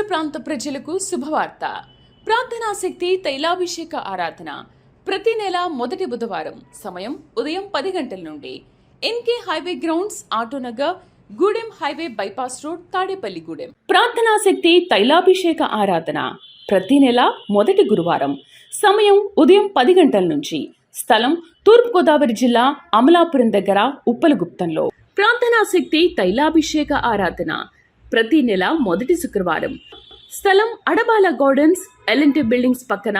ప్రాంత ప్రజలకు శుభవార్త. ప్రార్థనాశక్తి తైలాభిషేక ఆరాధన ప్రతి నెల మొదటి బుధవారం. సమయం ఉదయం 10 గంటల నుండి. NK highway grounds, Autonagar, Gudem highway bypass road, Tadepalligudem. ప్రార్థనాశక్తి తైలాభిషేక ఆరాధన ప్రతి నెల మొదటి గురువారం. సమయం ఉదయం 10 గంటల నుంచి. స్థలం తూర్పుగోదావరి జిల్లా అమలాపురం దగ్గర ఉప్పలగుప్తంలో. ప్రార్థనాశక్తి తైలాభిషేక ఆరాధన ప్రతి నెల మొదటి శుక్రవారం. స్థలం అడబాల గార్డెన్స్, ఎల్ఎన్టీ బిల్డింగ్స్ పక్కన,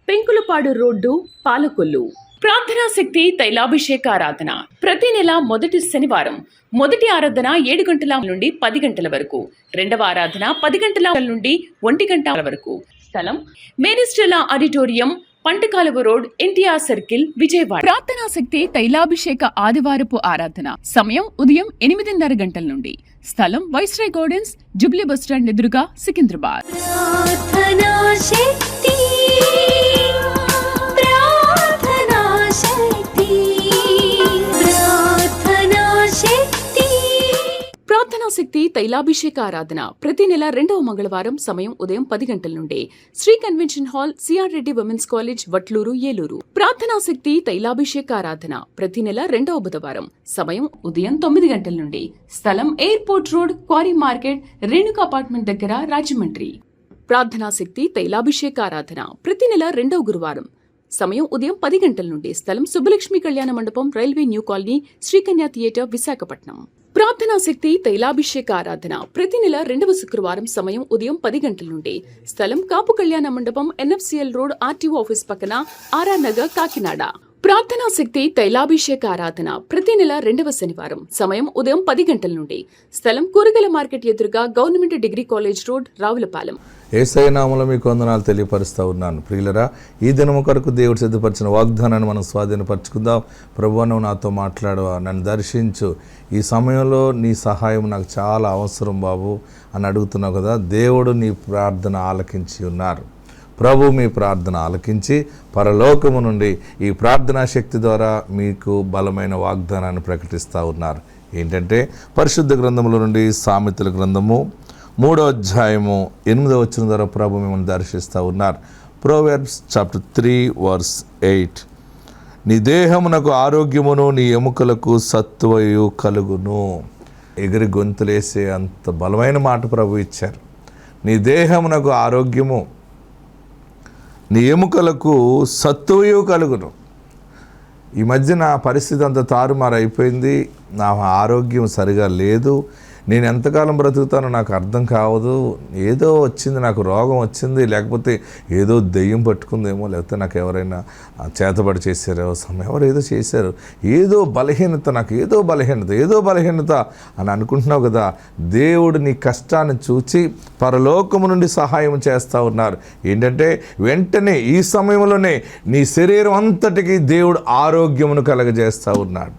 పెంకులపాడు రోడ్డు, పాలకొల్లు. ప్రార్థనాశక్తి తైలాభిషేక ఆరాధన ప్రతి నెల మొదటి శనివారం. మొదటి ఆరాధన 7 గంటల నుండి 10 గంటల వరకు. రెండవ ఆరాధన 10 గంటల నుండి 1 గంట వరకు. స్థలం మేరీస్టెల్లా auditorium, పంటకాలువ road, NTR circle, Vijayawada. ప్రార్థనాశక్తి తైలాభిషేక ఆదివారపు ఆరాధన సమయం ఉదయం 8:30 గంటల నుండి. స్థలం వైస్రాయ్ గార్డెన్స్, జుబ్లీ బస్టాండ్ ఎదురుగా, సికింద్రాబాద్. ప్రార్థనాశక్తి తైలాభిషేక ఆరాధన ప్రతి నెల 2వ మంగళవారం. సమయం ఉదయం 10 గంటల నుండి. Sri convention hall, CR Reddy women's college, Vatluru, Eluru. ప్రార్థనాశక్తి తైలాభిషేక ఆరాధన ప్రతి నెల 2వ బుధవారం. సమయం ఉదయం 9 గంటల నుండి. స్థలం airport road, quarry market, Renuka apartment దగ్గర, రాజమండ్రి. ప్రార్థనాశక్తి తైలాభిషేక ఆరాధన ప్రతి నెల 2వ గురువారం. సమయం ఉదయం 10 గంటల నుండి. స్థలం సుబ్బలక్ష్మి కళ్యాణ మండపం, railway new colony, Srikanya theatre, Visakhapatnam. ప్రార్థనాశక్తి తైలాభిషేక ఆరాధన ప్రతి నెల 2వ శుక్రవారం. సమయం ఉదయం 10 గంటల నుండి. స్థలం కాపు కళ్యాణ మండపం, ఎన్ఎఫ్సిఎల్ రోడ్, ఆర్టీఓ ఆఫీస్ పక్కన, ఆర్ఆర్ నగర్, కాకినాడ. ప్రార్థనాశక్తి తైలాభిషేక ఆరాధన ప్రతి నెల 2వ శనివారం. సమయం ఉదయం 10 గంటల నుండి. స్థలం కూరగాయల మార్కెట్ ఎదురుగా, government degree college road, Ravulapalem. Yesayya నామములో మీకు వందనాలు తెలియపరుస్తూ ఉన్నాను. ప్రియులరా, ఈ దినము కొరకు దేవుడు సిద్ధపరిచిన వాగ్దానాన్ని మనం స్వాధీనపరచుకుందాం. ప్రభువా, నువ్వు నాతో మాట్లాడవా, నన్ను దర్శించు, ఈ సమయంలో నీ సహాయం నాకు చాలా అవసరం బాబు అని అడుగుతున్నావు కదా. దేవుడు నీ ప్రార్థన ఆలకించి ఉన్నారు. ప్రభు మీ ప్రార్థన ఆలకించి పరలోకము నుండి ఈ ప్రార్థనా శక్తి ద్వారా మీకు బలమైన వాగ్దానాన్ని ప్రకటిస్తూ ఉన్నారు. ఏంటంటే పరిశుద్ధ గ్రంథముల నుండి సామెతల గ్రంథము 3వ అధ్యాయము 8వ వచనం ద్వారా ప్రభు మిమ్మల్ని దర్శిస్తూ ఉన్నారు. Proverbs chapter 3 verse 8. నీ దేహమునకు ఆరోగ్యమును, నీ ఎముకలకు సత్తువయు కలుగును. ఎగిరి గొంతులేసే అంత బలమైన మాట ప్రభు ఇచ్చారు. నీ దేహమునకు ఆరోగ్యము, నీ ఎముకలకు సత్తువయు కలుగును. ఈ మధ్య నా పరిస్థితి అంత తారుమారు అయిపోయింది. నా ఆరోగ్యం సరిగా లేదు. నేను ఎంతకాలం బ్రతుకుతానో నాకు అర్థం కావదు. ఏదో వచ్చింది, నాకు రోగం వచ్చింది, లేకపోతే ఏదో దెయ్యం పట్టుకుందేమో, లేకపోతే నాకు ఎవరైనా చేతబడి చేశారో, ఎవరు ఏదో చేశారు, ఏదో బలహీనత, నాకు ఏదో బలహీనత అని అనుకుంటున్నావు కదా. దేవుడు నీ కష్టాన్ని చూచి పరలోకము నుండి సహాయం చేస్తూ ఉన్నారు. ఏంటంటే వెంటనే ఈ సమయంలోనే నీ శరీరం అంతటికి దేవుడు ఆరోగ్యమును కలగజేస్తూ ఉన్నాడు.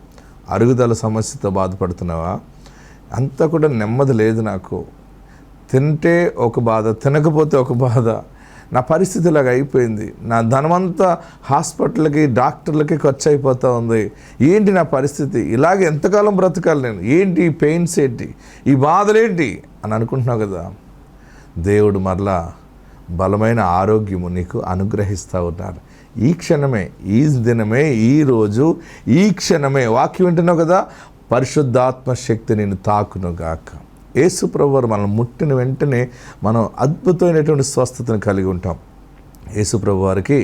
అరుగుదల సమస్యతో బాధపడుతున్నావా? అంతా కూడా నెమ్మది లేదు నాకు. తింటే ఒక బాధ, తినకపోతే ఒక బాధ. నా పరిస్థితి ఇలాగ అయిపోయింది. నా ధనమంతా హాస్పిటల్కి, డాక్టర్లకి ఖర్చు అయిపోతూ ఉంది. ఏంటి నా పరిస్థితి? ఇలాగ ఎంతకాలం బ్రతకాలి నేను? ఏంటి ఈ పెయిన్స్, ఏంటి ఈ బాధలేంటి అని అనుకుంటున్నావు కదా. దేవుడు మరలా బలమైన ఆరోగ్యము నీకు అనుగ్రహిస్తూ ఉన్నారు. ఈ క్షణమే, ఈ దినమే, ఈ రోజు, ఈ క్షణమే వాక్యం వింటున్నావు కదా. పరిశుద్ధాత్మ శక్తి నేను తాకునుగాక. యేసు ప్రభువారు మనం ముట్టిన వెంటనే మనం అద్భుతమైనటువంటి స్వస్థతను కలిగి ఉంటాం. యేసు ప్రభువారికి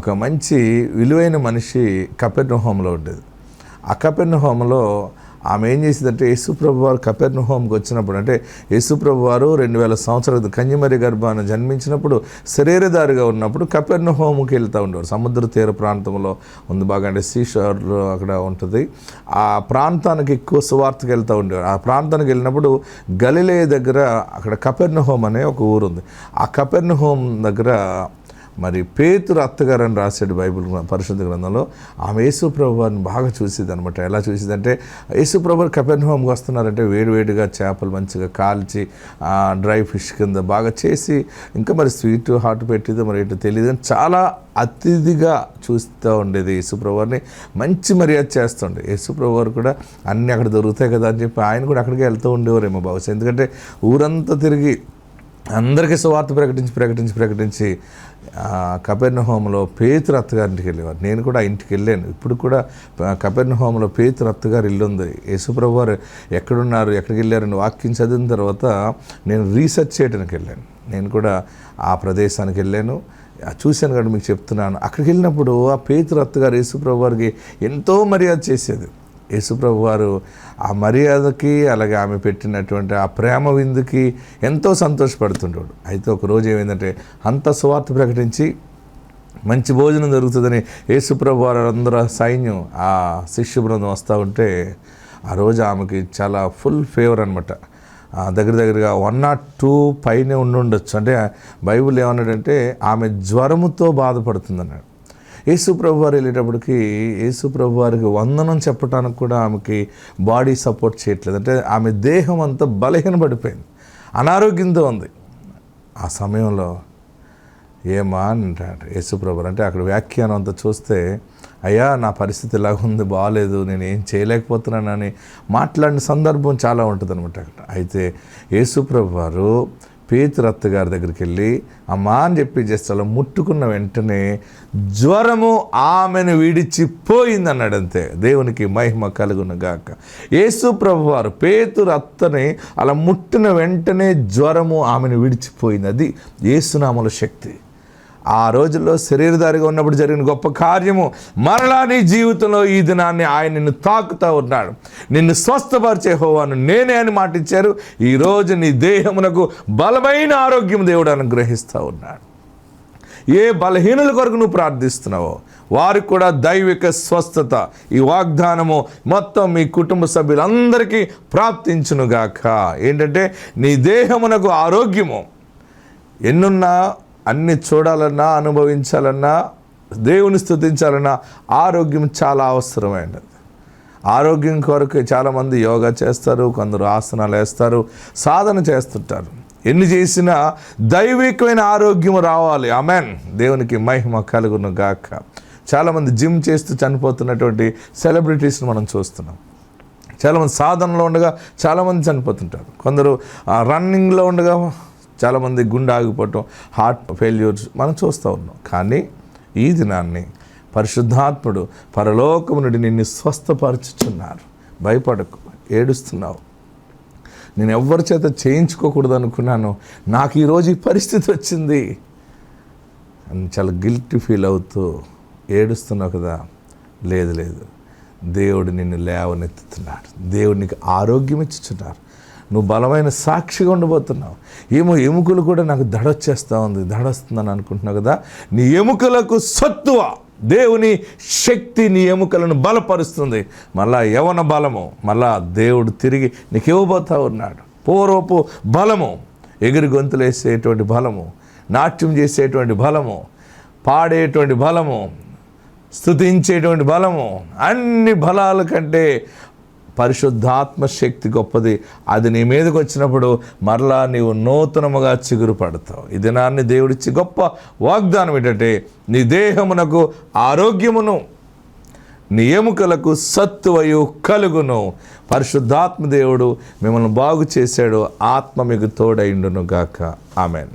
ఒక మంచి విలువైన మనిషి కపెర్నహూములో ఉండేది. ఆ కపెర్నహూములో ఆమె ఏం చేసిందంటే, యేసుప్రభు వారు కపెర్నహూముకి వచ్చినప్పుడు, అంటే యేసుప్రభు వారు 2000 సంవత్సరాల కన్యమరి గర్భాన్ని జన్మించినప్పుడు శరీరధారిగా ఉన్నప్పుడు కపెర్నహూముకి వెళ్తూ ఉండేవారు. సముద్ర తీర ప్రాంతంలో ఉంది బాగా, అంటే సీషోర్లో అక్కడ ఉంటుంది. ఆ ప్రాంతానికి ఎక్కువ సువార్తకు వెళ్తూ ఉండేవారు. ఆ ప్రాంతానికి వెళ్ళినప్పుడు గలిలయ దగ్గర అక్కడ కపెర్నహూము అనే ఒక ఊరు ఉంది. ఆ కపెర్నహూము దగ్గర మరి పేతురు అత్తగారు అని రాశాడు బైబిల్ పరిశుద్ధ గ్రంథంలో. ఆమె యేసుప్రభు వారిని బాగా చూసేది అనమాట. ఎలా చూసేదంటే, యేసుప్రభు కపెర్నహూముకి వస్తున్నారంటే వేడివేడిగా చేపలు మంచిగా కాల్చి డ్రై ఫిష్ కింద బాగా చేసి, ఇంకా మరి స్వీట్ హాట్ పెట్టిదో మరి ఏంటో తెలియదు కానీ చాలా అతిథిగా చూస్తూ ఉండేది. యేసుప్రభు వారిని మంచి మర్యాద చేస్తుండే. యేసుప్రభు వారు కూడా అన్నీ అక్కడ దొరుకుతాయి కదా అని చెప్పి ఆయన కూడా అక్కడికి వెళ్తూ ఉండేవారేమో బహుశా. ఎందుకంటే ఊరంతా తిరిగి అందరికీ సువార్త ప్రకటించి కపెర్నహూములో పేతురు అత్తగారింటికి వెళ్ళేవారు. నేను కూడా ఆ ఇంటికి వెళ్ళాను. ఇప్పుడు కూడా కపెర్నహూములో పేతురు అత్తగారు ఇల్లు ఉంది. యేసుప్రభు వారు ఎక్కడున్నారు, ఎక్కడికి వెళ్ళారని వాక్యం చదివిన తర్వాత నేను రీసెర్చ్ చేయడానికి వెళ్ళాను. నేను కూడా ఆ ప్రదేశానికి వెళ్ళాను, చూశాను కాబట్టి మీకు చెప్తున్నాను. అక్కడికి వెళ్ళినప్పుడు ఆ పేతురు అత్తగారు యేసుప్రభు వారికి ఎంతో మర్యాద చేసేది. యేసుప్రభు వారు ఆ మర్యాదకి, అలాగే ఆమె పెట్టినటువంటి ఆ ప్రేమ విందుకి ఎంతో సంతోషపడుతుంటాడు. అయితే ఒకరోజు ఏమైందంటే, అంత సువార్త ప్రకటించి మంచి భోజనం జరుగుతుందని యేసుప్రభు వారు అందరూ సైన్యం, ఆ శిష్య బృందం వస్తూ ఉంటే, ఆ రోజు ఆమెకి చాలా ఫుల్ ఫేవర్ అనమాట. దగ్గరగా 102 పైనే ఉండొచ్చు. అంటే బైబిల్ ఏమన్నాడంటే ఆమె జ్వరముతో బాధపడుతుందన్నాడు. యేసుప్రభు వారు వెళ్ళేటప్పటికి యేసుప్రభు వారికి వందనం చెప్పడానికి కూడా ఆమెకి బాడీ సపోర్ట్ చేయట్లేదు. అంటే ఆమె దేహం అంతా బలహీనపడిపోయింది, అనారోగ్యంతో ఉంది. ఆ సమయంలో ఏమా అని అంటాడు యేసుప్రభు. అంటే అక్కడ వ్యాఖ్యానం అంతా చూస్తే, అయ్యా నా పరిస్థితి ఇలా ఉంది, బాగాలేదు, నేను ఏం చేయలేకపోతున్నానని మాట్లాడిన సందర్భం చాలా ఉంటుంది అనమాట అక్కడ. అయితే యేసుప్రభు వారు పేతురు అత్తగారి దగ్గరికి వెళ్ళి అమ్మా అని చెప్పి జస్ట్ అలా ముట్టుకున్న వెంటనే జ్వరము ఆమెను విడిచిపోయింది అన్నాడు. అంతే. దేవునికి మహిమ కలుగును గాక. యేసుప్రభు వారు పేతురు అత్తని అలా ముట్టిన వెంటనే జ్వరము ఆమెను విడిచిపోయింది. అది యేసునామములో శక్తి. ఆ రోజుల్లో శరీరధారిగా ఉన్నప్పుడు జరిగిన గొప్ప కార్యము మరలా నీ జీవితంలో ఈ దినాన్ని ఆయన నిన్ను తాకుతూ ఉన్నాడు. నిన్ను స్వస్థపరిచే యెహోవాను నేనే అని మాటిచ్చారు. ఈరోజు నీ దేహమునకు బలమైన ఆరోగ్యం దేవుడు అనుగ్రహిస్తూ ఉన్నాడు. ఏ బలహీనుల కొరకు నువ్వు ప్రార్థిస్తున్నావో వారికి కూడా దైవిక స్వస్థత, ఈ వాగ్దానము మొత్తం మీ కుటుంబ సభ్యులందరికీ ప్రాప్తించునుగాక. ఏంటంటే నీ దేహమునకు ఆరోగ్యము ఎన్నున్నా, అన్ని చూడాలన్నా, అనుభవించాలన్నా, దేవుని స్తుతించాలన్నా ఆరోగ్యం చాలా అవసరమైనది. ఆరోగ్యం కొరకు చాలామంది యోగా చేస్తారు, కొందరు ఆసనాలు వేస్తారు, సాధన చేస్తుంటారు. ఎన్ని చేసినా దైవికమైన ఆరోగ్యం రావాలి. ఆమెన్. దేవునికి మహిమ కలుగును గాక. చాలామంది జిమ్ చేస్తూ చనిపోతున్నటువంటి సెలబ్రిటీస్ని మనం చూస్తున్నాం. చాలామంది సాధనలో ఉండగా చాలామంది చనిపోతుంటారు. కొందరు రన్నింగ్లో ఉండగా చాలామంది గుండె ఆగిపోవటం, హార్ట్ ఫెయిల్యూర్స్ మనం చూస్తూ ఉన్నాం. కానీ ఈ దినాన్ని పరిశుద్ధాత్ముడు పరలోకము నుండి నిన్ను స్వస్థపరచుచున్నారు. భయపడకు, ఏడుస్తున్నావు, నేను ఎవరి చేత చేయించుకోకూడదు అనుకున్నాను, నాకు ఈరోజు ఈ పరిస్థితి వచ్చింది అని చాలా గిల్టీ ఫీల్ అవుతూ ఏడుస్తున్నావు కదా. లేదు, దేవుడు నిన్ను లేవనెత్తుతున్నాడు. దేవుడు నీకు ఆరోగ్యం ఇచ్చుచున్నారు. నువ్వు బలమైన సాక్షిగా ఉండబోతున్నావు. ఎముకలు కూడా నాకు దడొచ్చేస్తూ ఉంది, దడొస్తుందని అనుకుంటున్నావు కదా. నీ ఎముకలకు సత్తువ, దేవుని శక్తి నీ ఎముకలను బలపరుస్తుంది. మళ్ళా యవన బలము మళ్ళా దేవుడు తిరిగి నీకు ఇవ్వబోతా ఉన్నాడు. పూర్వపు బలము, ఎగిరి గొంతులేసేటువంటి బలము, నాట్యం చేసేటువంటి బలము, పాడేటువంటి బలము, స్తుతించేటువంటి బలము, అన్ని బలాల కంటే పరిశుద్ధాత్మ శక్తి గొప్పది. అది నీ మీదకి వచ్చినప్పుడు మరలా నీవు నూతనముగా చిగురు పడతావు. ఈ దినాన్ని దేవుడిచ్చి గొప్ప వాగ్దానం ఏంటంటే, నీ దేహమునకు ఆరోగ్యమును, నీ ఎముకలకు సత్తువయు కలుగును. పరిశుద్ధాత్మ దేవుడు మిమ్మల్ని బాగు చేశాడు. ఆత్మ మీకు తోడైండును గాక. ఆమెన్.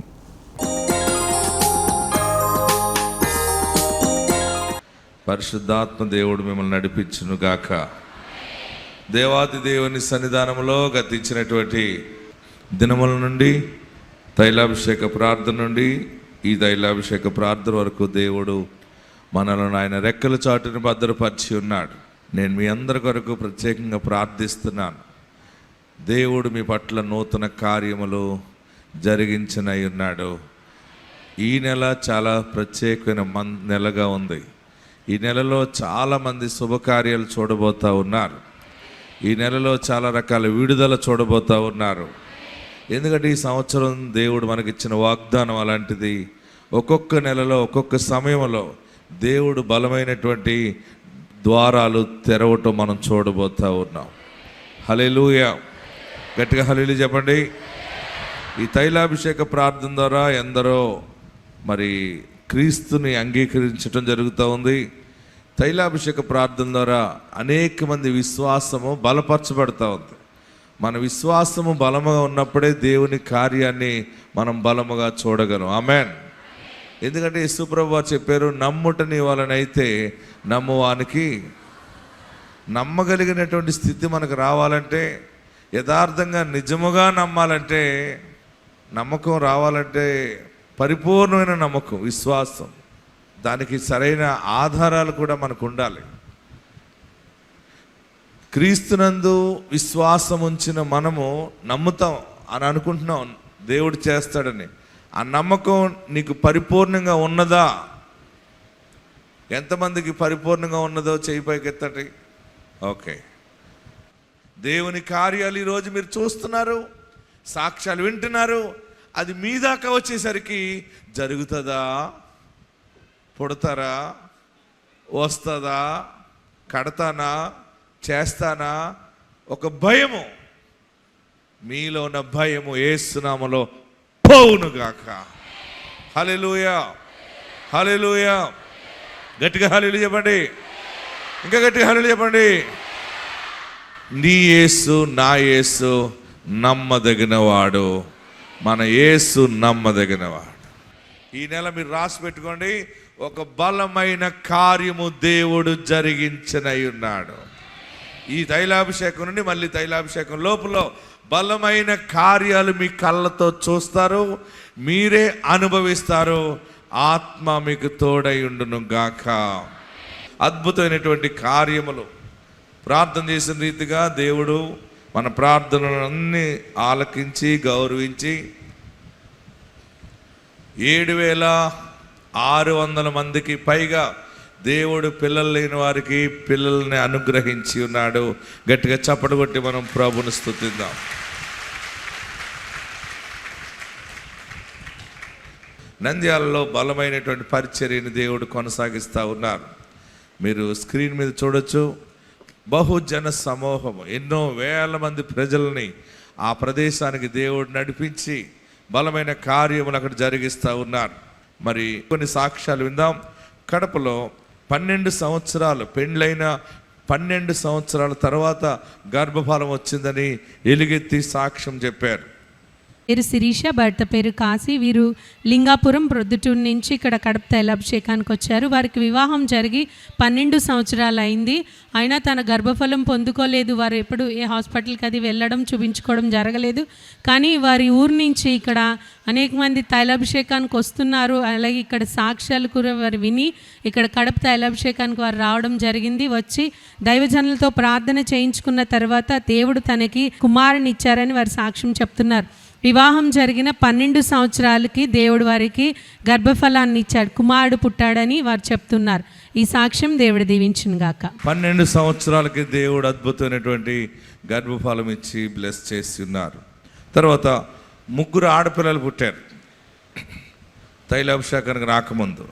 పరిశుద్ధాత్మ దేవుడు మిమ్మల్ని నడిపించును గాక. దేవాది దేవుని సన్నిధానంలో గతించినటువంటి దినముల నుండి, తైలాభిషేక ప్రార్థన నుండి ఈ తైలాభిషేక ప్రార్థన వరకు దేవుడు మనలను ఆయన రెక్కల చాటుని భద్రపరిచి ఉన్నాడు. నేను మీ అందరి కొరకు ప్రత్యేకంగా ప్రార్థిస్తున్నాను. దేవుడు మీ పట్ల నూతన కార్యములు జరిగించనై ఉన్నాడు. ఈ నెల చాలా ప్రత్యేకమైన నెలగా ఉంది. ఈ నెలలో చాలామంది శుభకార్యాలు చూడబోతూ ఉన్నారు. ఈ నెలలో చాలా రకాల విడుదల చూడబోతూ ఉన్నారు. ఎందుకంటే ఈ సంవత్సరం దేవుడు మనకిచ్చిన వాగ్దానం అలాంటిది. ఒక్కొక్క నెలలో ఒక్కొక్క సమయంలో దేవుడు బలమైనటువంటి ద్వారాలు తెరవటం మనం చూడబోతూ ఉన్నాం. హల్లెలూయా. గట్టిగా హల్లెలూయా చెప్పండి. ఈ తైలాభిషేక ప్రార్థన ద్వారా ఎందరో మరి క్రీస్తుని అంగీకరించడం జరుగుతూ ఉంది. తైలాభిషేక ప్రార్థన ద్వారా అనేక మంది విశ్వాసము బలపరచబడుతూ ఉంది. మన విశ్వాసము బలముగా ఉన్నప్పుడే దేవుని కార్యాన్ని మనం బలముగా చూడగలం. ఆమేన్. ఎందుకంటే యేసుప్రభువు వారు చెప్పారు, నమ్ముట నీ వలనైతే నమ్మువానికి. నమ్మగలిగినటువంటి స్థితి మనకు రావాలంటే, యథార్థంగా నిజముగా నమ్మాలంటే, నమ్మకం రావాలంటే పరిపూర్ణమైన నమ్మకం, విశ్వాసం, దానికి సరైన ఆధారాలు కూడా మనకు ఉండాలి. క్రీస్తునందు విశ్వాసం ఉంచిన మనము నమ్ముతాం అని అనుకుంటున్నాం దేవుడు చేస్తాడని. ఆ నమ్మకం నీకు పరిపూర్ణంగా ఉన్నదా? ఎంతమందికి పరిపూర్ణంగా ఉన్నదో చేయి పైకెత్తండి. ఓకే. దేవుని కార్యాలు ఈరోజు మీరు చూస్తున్నారు, సాక్ష్యాలు వింటున్నారు. అది మీ దాకా వచ్చేసరికి జరుగుతుందా, పుడతారా, వస్తుందా, కడతానా, చేస్తానా, ఒక భయము, మీలో ఉన్న భయము యేసు నామములో పోవునుగాక. హల్లెలూయా, హల్లెలూయా. గట్టిగా హల్లెలూయా చెప్పండి, ఇంకా గట్టిగా హల్లెలూయా చెప్పండి. నీ యేసు, నా యేసు నమ్మదగినవాడు, మన యేసు నమ్మదగినవాడు. ఈ నెల మీరు రాసి పెట్టుకోండి, ఒక బలమైన కార్యము దేవుడు జరిగించనై ఉన్నాడు. ఈ తైలాభిషేకం నుండి మళ్ళీ తైలాభిషేకం లోపల బలమైన కార్యాలు మీ కళ్ళతో చూస్తారు, మీరే అనుభవిస్తారు. ఆత్మ మీకు తోడై ఉండును గాక. అద్భుతమైనటువంటి కార్యములు ప్రార్థన చేసిన రీతిగా దేవుడు మన ప్రార్థనలన్నీ ఆలకించి గౌరవించి 7,600 మందికి పైగా దేవుడు పిల్లలు లేని వారికి పిల్లల్ని అనుగ్రహించి ఉన్నాడు. గట్టిగా చప్పట్లు కొట్టి మనం ప్రభువుని స్తుతిద్దాం. నంద్యాలలో బలమైనటువంటి పరిచర్యని దేవుడు కొనసాగిస్తూ ఉన్నారు. మీరు స్క్రీన్ మీద చూడొచ్చు. బహుజన సమూహం, ఎన్నో వేల మంది ప్రజల్ని ఆ ప్రదేశానికి దేవుడు నడిపించి బలమైన కార్యములు అక్కడ జరిగిస్తూ ఉన్నారు. మరి కొన్ని సాక్ష్యాలు విందాం. కడపలో 12 సంవత్సరాలు పెండ్లైన 12 సంవత్సరాల తర్వాత గర్భఫలం వచ్చిందని ఎలుగెత్తి సాక్ష్యం చెప్పారు. పేరు శిరీష, భర్త పేరు కాశీ. వీరు లింగాపురం ప్రొద్దుటూరు నుంచి ఇక్కడ కడప తైలాభిషేకానికి వచ్చారు. వారికి వివాహం జరిగి 12 సంవత్సరాలు అయింది. అయినా తన గర్భఫలం పొందుకోలేదు. వారు ఎప్పుడు ఏ హాస్పిటల్కి అది వెళ్ళడం చూపించుకోవడం జరగలేదు. కానీ వారి ఊరు నుంచి ఇక్కడ అనేక మంది తైలాభిషేకానికి వస్తున్నారు. అలాగే ఇక్కడ సాక్ష్యాలు కూడా వారు విని ఇక్కడ కడప తైలాభిషేకానికి వారు రావడం జరిగింది. వచ్చి దైవజనులతో ప్రార్థన చేయించుకున్న తర్వాత దేవుడు తనకి కుమారుని ఇచ్చారని వారు సాక్ష్యం చెప్తున్నారు. వివాహం జరిగిన 12 సంవత్సరాలకి దేవుడు వారికి గర్భఫలాన్ని ఇచ్చాడు, కుమారుడు పుట్టాడని వారు చెప్తున్నారు. ఈ సాక్ష్యం దేవుడు దీవించును గాక. 12 సంవత్సరాలకి దేవుడు అద్భుతమైనటువంటి గర్భఫలం ఇచ్చి బ్లెస్ చేసి ఉన్నారు. తర్వాత 3 ఆడపిల్లలు పుట్టారు తైలాభిషేకానికి రాకముందు.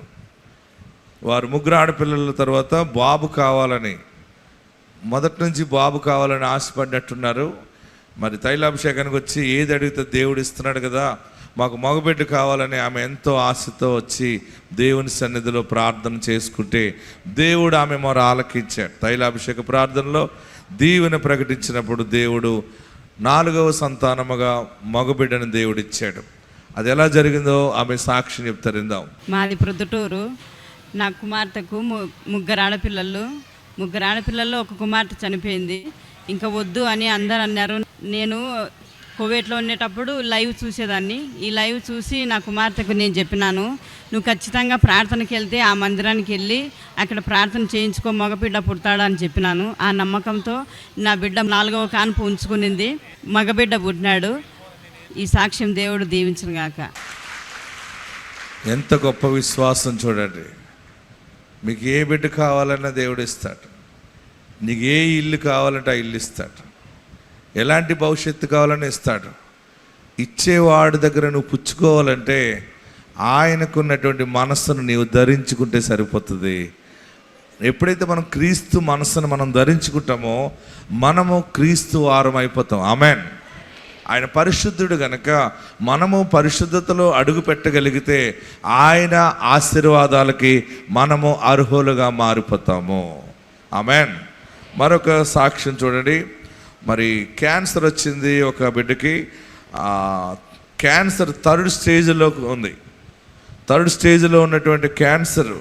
వారు 3 ఆడపిల్లల తర్వాత బాబు కావాలని, మొదటి నుంచి బాబు కావాలని ఆశపడినట్టున్నారు. మరి తైలాభిషేకానికి వచ్చి ఏది అడిగితే దేవుడు ఇస్తున్నాడు కదా, మాకు మగబిడ్డ కావాలని ఆమె ఎంతో ఆశతో వచ్చి దేవుని సన్నిధిలో ప్రార్థన చేసుకుంటే దేవుడు ఆమె మొర ఆలకించాడు. తైలాభిషేక ప్రార్థనలో దీవెన ప్రకటించినప్పుడు దేవుడు 4వ సంతానముగా మగబిడ్డను దేవుడు ఇచ్చాడు. అది ఎలా జరిగిందో ఆమె సాక్షి చెప్తారు. ఇందాం. మాది ప్రొద్దుటూరు. నా కుమార్తెకు 3 ఆడపిల్లలు. 3 ఆడపిల్లల్లో ఒక కుమార్తె చనిపోయింది. ఇంకా వద్దు అని అందరు అన్నారు. నేను కువైట్లో ఉండేటప్పుడు లైవ్ చూసేదాన్ని. ఈ లైవ్ చూసి నా కుమార్తెకు నేను చెప్పినాను, నువ్వు ఖచ్చితంగా ప్రార్థనకి వెళ్తే ఆ మందిరానికి వెళ్ళి అక్కడ ప్రార్థన చేయించుకో, మగబిడ్డ పుడతాడు అని చెప్పినాను. ఆ నమ్మకంతో నా బిడ్డ 4వ కాన్పు ఉంచుకునింది, మగబిడ్డ పుట్టినాడు. ఈ సాక్ష్యం దేవుడు దీవించును గాక. ఎంత గొప్ప విశ్వాసం చూడండి. మీకు ఏ బిడ్డ కావాలన్నా దేవుడు ఇస్తాడు. నీకు ఏ ఇల్లు కావాలంటే ఆ ఇల్లు ఇస్తాడు. ఎలాంటి భవిష్యత్తు కావాలని ఇస్తాడు. ఇచ్చేవాడి దగ్గర నువ్వు పుచ్చుకోవాలంటే ఆయనకున్నటువంటి మనస్సును నీవు ధరించుకుంటే సరిపోతుంది. ఎప్పుడైతే మనం క్రీస్తు మనస్సును మనం ధరించుకుంటామో మనము క్రీస్తు వారం అయిపోతాం. ఆమెన్. ఆయన పరిశుద్ధుడు గనక మనము పరిశుద్ధతలో అడుగు పెట్టగలిగితే ఆయన ఆశీర్వాదాలకి మనము అర్హులుగా మారిపోతాము. ఆమెన్. మరొక సాక్ష్యం చూడండి. మరి క్యాన్సర్ వచ్చింది ఒక బిడ్డకి. క్యాన్సర్ 3rd స్టేజ్లో ఉంది. 3rd స్టేజ్లో ఉన్నటువంటి క్యాన్సర్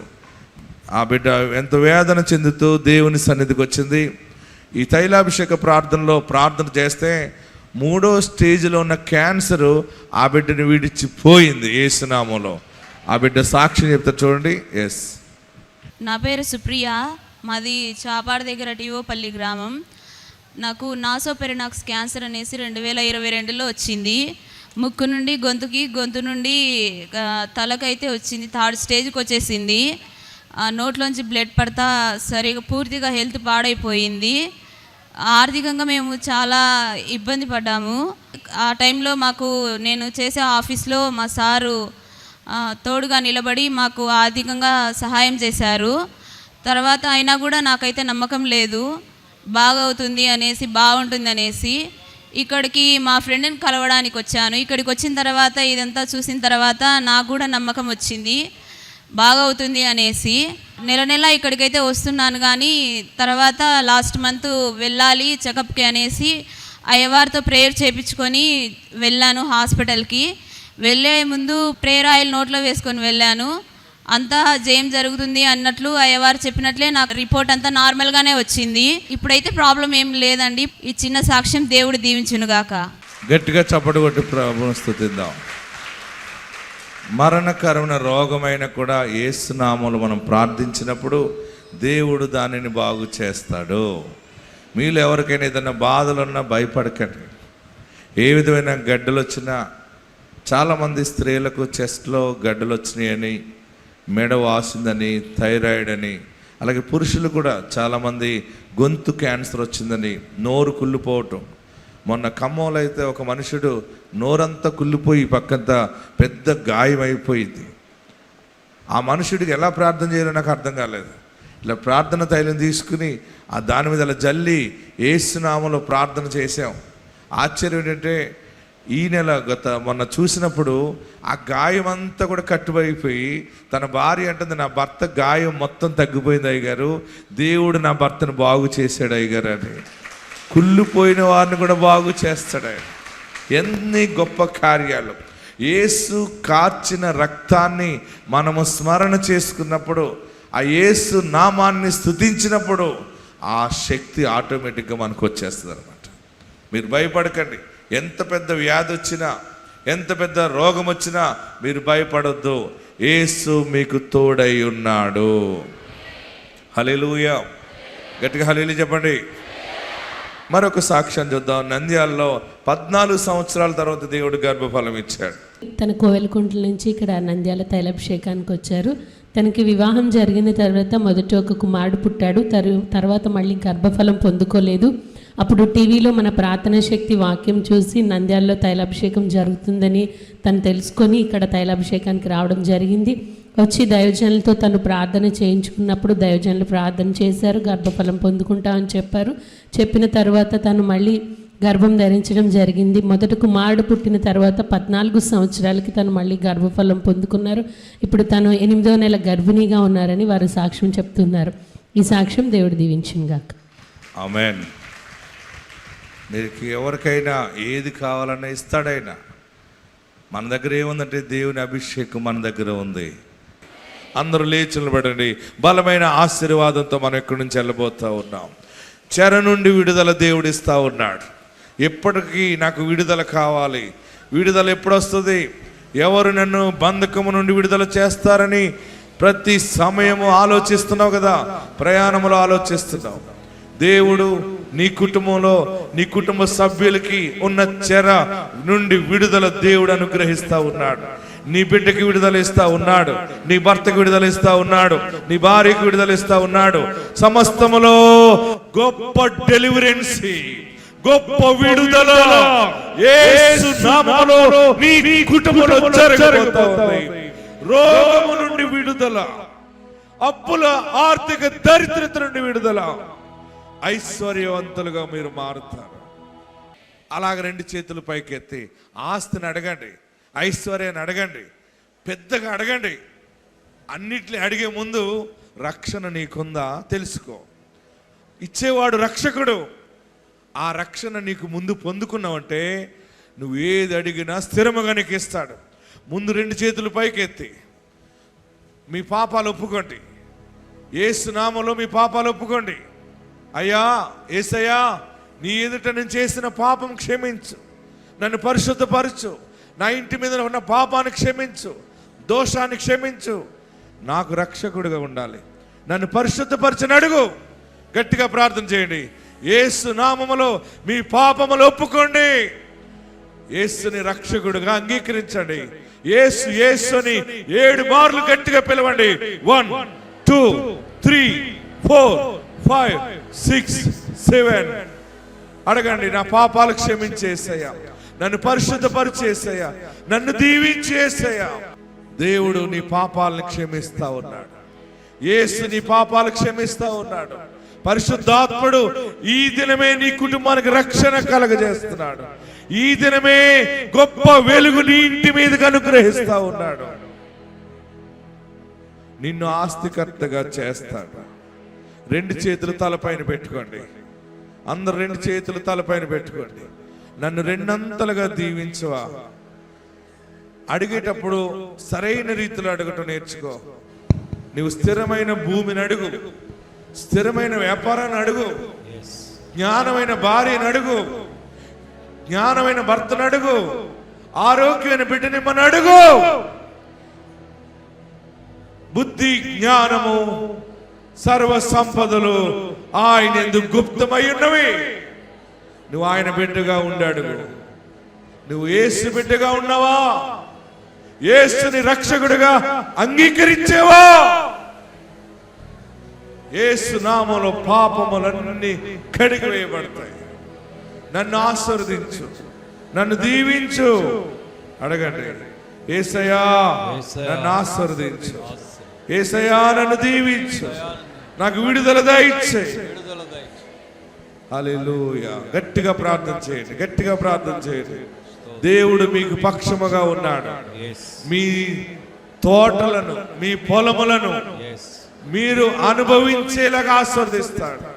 ఆ బిడ్డ ఎంత వేదన చెందుతూ దేవుని సన్నిధికి వచ్చింది. ఈ తైలాభిషేక ప్రార్థనలో ప్రార్థన చేస్తే 3వ స్టేజ్లో ఉన్న క్యాన్సరు ఆ బిడ్డని విడిచిపోయింది యేసునామంలో. ఆ బిడ్డ సాక్షి చెప్తారు చూడండి. ఎస్, నా పేరు సుప్రియ, మాది చాపాడు దగ్గర టీఓపల్లి గ్రామం. నాకు నాసోపెరినాక్స్ క్యాన్సర్ అనేసి 2022లో వచ్చింది. ముక్కు నుండి గొంతు నుండి తలకైతే వచ్చింది. 3rd స్టేజ్కి వచ్చేసింది. నోట్లోంచి బ్లడ్ పడతా సరిగా పూర్తిగా హెల్త్ పాడైపోయింది. ఆర్థికంగా మేము చాలా ఇబ్బంది పడ్డాము. ఆ టైంలో నేను చేసే ఆఫీస్లో మా సారు తోడుగా నిలబడి మాకు ఆర్థికంగా సహాయం చేశారు. తర్వాత అయినా కూడా నాకైతే నమ్మకం లేదు, బాగవుతుంది అనేసి, బాగుంటుంది అనేసి ఇక్కడికి మా ఫ్రెండ్ని కలవడానికి వచ్చాను. ఇక్కడికి వచ్చిన తర్వాత ఇదంతా చూసిన తర్వాత నాకు కూడా నమ్మకం వచ్చింది, బాగవుతుంది అనేసి. నెల ఇక్కడికైతే వస్తున్నాను, కానీ తర్వాత లాస్ట్ మంత్ వెళ్ళాలి చెకప్కి అనేసి అయ్యవారితో ప్రేయర్ చేయించుకొని వెళ్ళాను హాస్పిటల్కి. వెళ్ళే ముందు ప్రేయర్ ఆయిల్ నోట్లో వేసుకొని వెళ్ళాను. అంతా జయం జరుగుతుంది అన్నట్లు అయ్యవారు చెప్పినట్లే నాకు రిపోర్ట్ అంతా నార్మల్గానే వచ్చింది. ఇప్పుడైతే ప్రాబ్లం ఏం లేదండి. ఈ చిన్న సాక్ష్యం దేవుడు దీవించునుగాక. గట్టిగా చప్పటి కొట్టి ప్రభువును స్తుతిద్దాం. మరణకరమైన రోగమైన కూడా యేసు నామములో మనం ప్రార్థించినప్పుడు దేవుడు దానిని బాగు చేస్తాడు. మీలో ఎవరికైనా ఏదైనా బాధలున్నా భయపడకండి. ఏ విధమైన గడ్డలు వచ్చినా, చాలామంది స్త్రీలకు చెస్ట్లో గడ్డలు వచ్చినాయని, మెడ వాసిందని, థైరాయిడ్ అని, అలాగే పురుషులు కూడా చాలామంది గొంతు క్యాన్సర్ వచ్చిందని, నోరు కుళ్ళిపోవటం. మొన్న ఖమ్మంలో అయితే ఒక మనుషుడు నోరంతా కుళ్ళిపోయి పక్కంతా పెద్ద గాయం అయిపోయింది. ఆ మనుషుడికి ఎలా ప్రార్థన చేయాలో నాకు అర్థం కాలేదు. ఇలా ప్రార్థన తైలం తీసుకుని దాని మీద అలా జల్లి యేసు నామములో ప్రార్థన చేసాం. ఆశ్చర్యం ఏంటంటే ఈ నెల మొన్న చూసినప్పుడు ఆ గాయం అంతా కూడా కట్టుబడిపోయి తన భార్య అంటుంది, నా భర్త గాయం మొత్తం తగ్గిపోయింది అయ్యగారు, దేవుడు నా భర్తను బాగు చేశాడు అయ్యగారు అని. కుళ్ళిపోయిన వారిని కూడా బాగు చేస్తాడు ఆయన. ఎన్ని గొప్ప కార్యాలు! యేసు కార్చిన రక్తాన్ని మనము స్మరణ చేసుకున్నప్పుడు, ఆ యేసు నామాన్ని స్తుతించినప్పుడు ఆ శక్తి ఆటోమేటిక్గా మనకు వచ్చేస్తుంది అనమాట. మీరు భయపడకండి. ఎంత పెద్ద వ్యాధి వచ్చినా, ఎంత పెద్ద రోగం వచ్చినా మీరు భయపడొద్దు. యేసు మీకు తోడై ఉన్నాడు. హల్లెలూయా! గట్టిగా హల్లెలూయా చెప్పండి. మరొక సాక్ష్యం చూద్దాం. నంద్యాలలో 14 సంవత్సరాల తర్వాత దేవుడు గర్భఫలం ఇచ్చాడు. తన కోవెలకుంట్ల నుంచి ఇక్కడ నంద్యాల తైలాభిషేకానికి వచ్చారు. తనకి వివాహం జరిగిన తర్వాత మొదట ఒక కుమారుడు పుట్టాడు. తర్వాత మళ్ళీ గర్భఫలం పొందుకోలేదు. అప్పుడు టీవీలో మన ప్రార్థనా శక్తి వాక్యం చూసి నంద్యాలలో తైలాభిషేకం జరుగుతుందని తను తెలుసుకొని ఇక్కడ తైలాభిషేకానికి రావడం జరిగింది. వచ్చి దైవజనులతో తను ప్రార్థన చేయించుకున్నప్పుడు దైవజనులు ప్రార్థన చేశారు, గర్భఫలం పొందుకుంటామని చెప్పారు. చెప్పిన తర్వాత తను మళ్ళీ గర్భం ధరించడం జరిగింది. మొదట కుమారుడు పుట్టిన తర్వాత 14 సంవత్సరాలకి తను మళ్ళీ గర్భఫలం పొందుకున్నారు. ఇప్పుడు తను 8వ నెల గర్భిణీగా ఉన్నారని వారు సాక్ష్యం చెప్తున్నారు. ఈ సాక్ష్యం దేవుడు దీవించునుగాక. ఆమేన్. మీకు ఎవరికైనా ఏది కావాలన్నా ఇస్తాడైనా. మన దగ్గర ఏముందంటే దేవుని అభిషేకం మన దగ్గర ఉంది. అందరూ లేచి నిలబడండి. బలమైన ఆశీర్వాదంతో మనం ఎక్కడి నుంచి వెళ్ళబోతూ ఉన్నాం. చెర నుండి విడుదల దేవుడు ఇస్తూ ఉన్నాడు. ఎప్పటికీ నాకు విడుదల కావాలి. విడుదల ఎప్పుడు వస్తుంది? ఎవరు నన్ను బంధకము నుండి విడుదల చేస్తారని ప్రతి సమయము ఆలోచిస్తున్నావు కదా, ప్రయాణంలో ఆలోచిస్తున్నావు. దేవుడు నీ కుటుంబంలో, నీ కుటుంబ సభ్యులకి ఉన్న చెర నుండి విడుదల దేవుడు అనుగ్రహిస్తూ ఉన్నాడు. నీ బిడ్డకి విడుదల ఇస్తా ఉన్నాడు, నీ భర్తకి విడుదల ఇస్తా ఉన్నాడు, నీ భార్యకి విడుదల ఇస్తా ఉన్నాడు. సమస్తములో గొప్ప డెలివరెన్సీ, గొప్ప విడుదల యేసు నామములో నీ కుటుంబంలో జరగబోతోంది. రోగము నుండి విడుదల, అప్పుల ఆర్థిక దరిద్రత నుండి విడుదల, ఐశ్వర్యవంతులుగా మీరు మారుతారు. అలాగ 2 చేతులు పైకెత్తి ఆస్తిని అడగండి, ఐశ్వర్యాన్ని అడగండి, పెద్దగా అడగండి. అన్నిటిని అడిగే ముందు రక్షణ నీకుందా తెలుసుకో. ఇచ్చేవాడు రక్షకుడు, ఆ రక్షణ నీకు ముందు పొందుకున్నావంటే నువ్వు ఏది అడిగినా స్థిరముగా నీకు ఇస్తాడు. ముందు 2 చేతులు పైకెత్తి మీ పాపాలు ఒప్పుకోండి. యేసు నామములో మీ పాపాలు ఒప్పుకోండి. అయ్యా యేసయ్యా, నీ ఎదుట నేను చేసిన పాపం క్షమించు, నన్ను పరిశుద్ధపరచు, నా ఇంటి మీద ఉన్న పాపాన్ని క్షమించు, దోషాన్ని క్షమించు, నాకు రక్షకుడిగా ఉండాలి, నన్ను పరిశుద్ధపరచని అడుగు. గట్టిగా ప్రార్థన చేయండి. యేసు నామములో మీ పాపములు ఒప్పుకోండి. యేసుని రక్షకుడిగా అంగీకరించండి. యేసు యేసుని 7 మార్లు గట్టిగా పిలవండి. 1 2 3 4 5 6 7. అడగండి, నా పాపాలు క్షమించేసయ్యా, నన్ను పరిశుద్ధపరిచేసయ్యా, నన్ను దీవించేసయ్యా. దేవుడు నీ పాపాలను క్షమిస్తా ఉన్నాడు. యేసు నీ పాపాలు క్షమిస్తా ఉన్నాడు. పరిశుద్ధాత్ముడు ఈ దినమే నీ కుటుంబానికి రక్షణ కలగజేస్తున్నాడు. ఈ దినమే గొప్ప వెలుగు నీ ఇంటి మీదకి అనుగ్రహిస్తా ఉన్నాడు. నిన్ను ఆస్తికర్తగా చేస్తాడు. 2 చేతులు తలపైన పెట్టుకోండి. అందరు 2 చేతులు తలపైన పెట్టుకోండి. నన్ను 2 అంతలుగా దీవించవా. అడిగేటప్పుడు సరైన రీతిలో అడగటం నేర్చుకో. నువ్వు స్థిరమైన భూమిని అడుగు, స్థిరమైన వ్యాపారాన్ని అడుగు, జ్ఞానమైన భార్యను అడుగు, జ్ఞానమైన భర్తను అడుగు, ఆరోగ్యమైన బిడ్డనిమ్మని అడుగు. బుద్ధి జ్ఞానము సర్వ సంపదలు ఆయన ఎందుకు గుప్తమై ఉన్నవి. నువ్వు ఆయన బిడ్డగా ఉండాడు. నువ్వు యేసు బిడ్డగా ఉన్నావా? యేసుని రక్షకుడిగా అంగీకరించేవా? యేసు నామములో పాపములన్నీ కడిగివేయబడతాయి. నన్ను ఆశీర్వదించు, నన్ను దీవించు. అడగండి, యేసయ్యా నన్ను ఆశీర్వదించు, యేసయ్యా నన్ను దీవించు, నాకు విడుదల దయచేయి. హల్లెలూయా. గట్టిగా ప్రార్థన చేయండి, గట్టిగా ప్రార్థన చేయండి. దేవుడు మీకు పక్షముగా ఉన్నాడు. మీ తోటలను, మీ పొలములను మీరు అనుభవించేలాగా ఆశీర్వదిస్తాడు.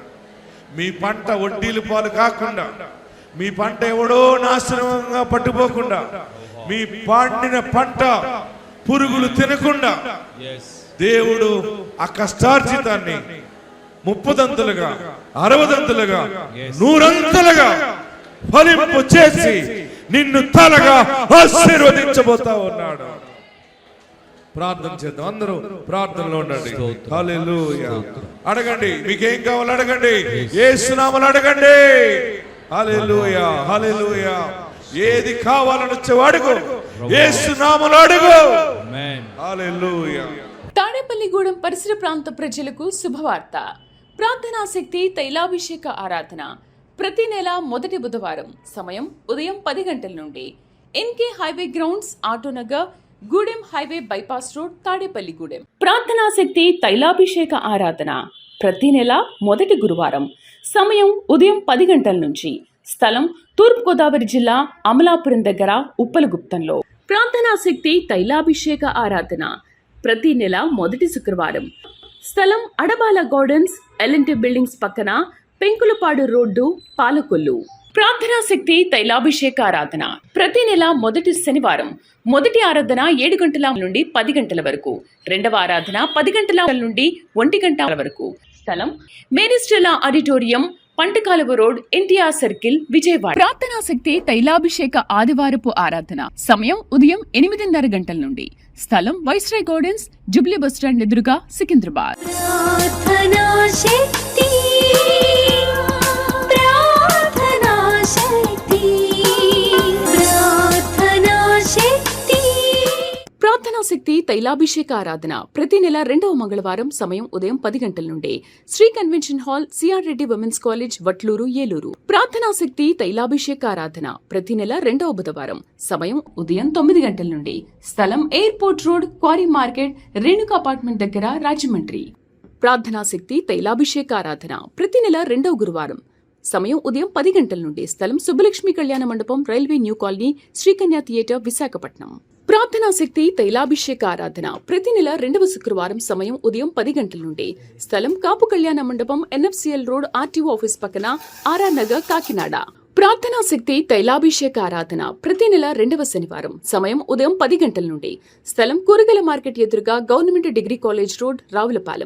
మీ పంట వడ్డీలు పాలు కాకుండా, మీ పంట ఎవడో నాశనంగా పట్టుపోకుండా, మీ పండిన పంట పురుగులు తినకుండా దేవుడు ఆ కష్టార్జితాన్ని 30దంతులుగా 60దంతులుగా 100 ఫలింపు చేసి నిన్ను తలగా ఆశీర్వదించబోతా ఉన్నాడు. ప్రార్థన చేద్దాం. అందరూ ప్రార్థనలో ఉండండి. హల్లెలూయా. అడగండి, మీకేం కావాలో అడగండి. యేసు నామములో అడగండి. హల్లెలూయా, హల్లెలూయా. ఏది కావాలని వచ్చేవో అడుగు, యేసు నామములో అడుగు. హల్లెలూయా. తాడేపల్లిగూడెం పరిసర ప్రాంత ప్రజలకు శుభవార్త. ప్రార్థనాశక్తి తైలాభిషేక ఆరాధన ప్రతి నెల మొదటి బుధవారం. సమయం ఉదయం 10 గంటల నుండి. NK highway grounds, Autonagar, Gudem highway bypass road, Tadepalligudem. ప్రార్థనాశక్తి తైలాభిషేక ఆరాధన ప్రతి నెల మొదటి గురువారం. సమయం ఉదయం 10 గంటల నుంచి. స్థలం తూర్పుగోదావరి జిల్లా అమలాపురం దగ్గర ఉప్పలగుప్తంలో. ప్రార్థనాశక్తి తైలాభిషేక ఆరాధన ప్రతి నెల మొదటి శుక్రవారం. స్థలం అడబాల గార్డెన్స్, ఎల్ఎన్టీ బిల్డింగ్స్ పక్కన, పెంకులపాడు రోడ్డు, పాలకొల్లు. ప్రార్థనాశక్తి తైలాభిషేక ఆరాధన ప్రతి నెల మొదటి శనివారం. మొదటి ఆరాధన 7 గంటల నుండి 10 గంటల వరకు. రెండవ ఆరాధన 10 గంటల నుండి 1 గంట వరకు. స్థలం మేరీస్టెల్లా auditorium, పంటకాలువ road, NTR circle, Vijayawada. ప్రార్థనాశక్తి తైలాభిషేక ఆదివారపు ఆరాధన సమయం ఉదయం 8:30 గంటల నుండి. స్థలం వైస్రాయ్ గార్డెన్స్, జుబ్లీ బస్టాండ్ ఎదురుగా, సికింద్రాబాద్. ప్రార్థనాశక్తి తైలాభిషేక ఆరాధన ప్రతి నెల 2వ మంగళవారం. సమయం ఉదయం 10 గంటల నుండి. Sri convention hall, CR Reddy women's college, Vatluru, Eluru. ప్రార్థనాశక్తి తైలాభిషేక ఆరాధన ప్రతి నెల 2వ బుధవారం. సమయం ఉదయం 9 గంటల నుండి. స్థలం airport road, quarry market, Renuka apartment దగ్గర, రాజమండ్రి. ప్రార్థనాశక్తి తైలాభిషేక ఆరాధన ప్రతి నెల 2వ గురువారం. సమయం ఉదయం 10 గంటల నుండి. స్థలం సుబ్బలక్ష్మి కళ్యాణ మండపం, railway new colony, Srikanya theatre, Visakhapatnam. ప్రార్థనా శక్తి తైలాభిషేక ఆరాధన ప్రతి నెల 2వ శుక్రవారం సమయం ఉదయం 10 గంటల నుండి. స్థలం కాపు కళ్యాణ మండపం, NFCL రోడ్, RTO ఆఫీస్ పక్కన, RR నగర్, కాకినాడ. ప్రార్థనా శక్తి తైలాభిషేక ఆరాధన ప్రతి నెల 2వ శనివారం సమయం ఉదయం 10 గంటల నుండి. స్థలం కూరగాయల మార్కెట్ ఎదురుగా, government degree college road, Ravulapalem.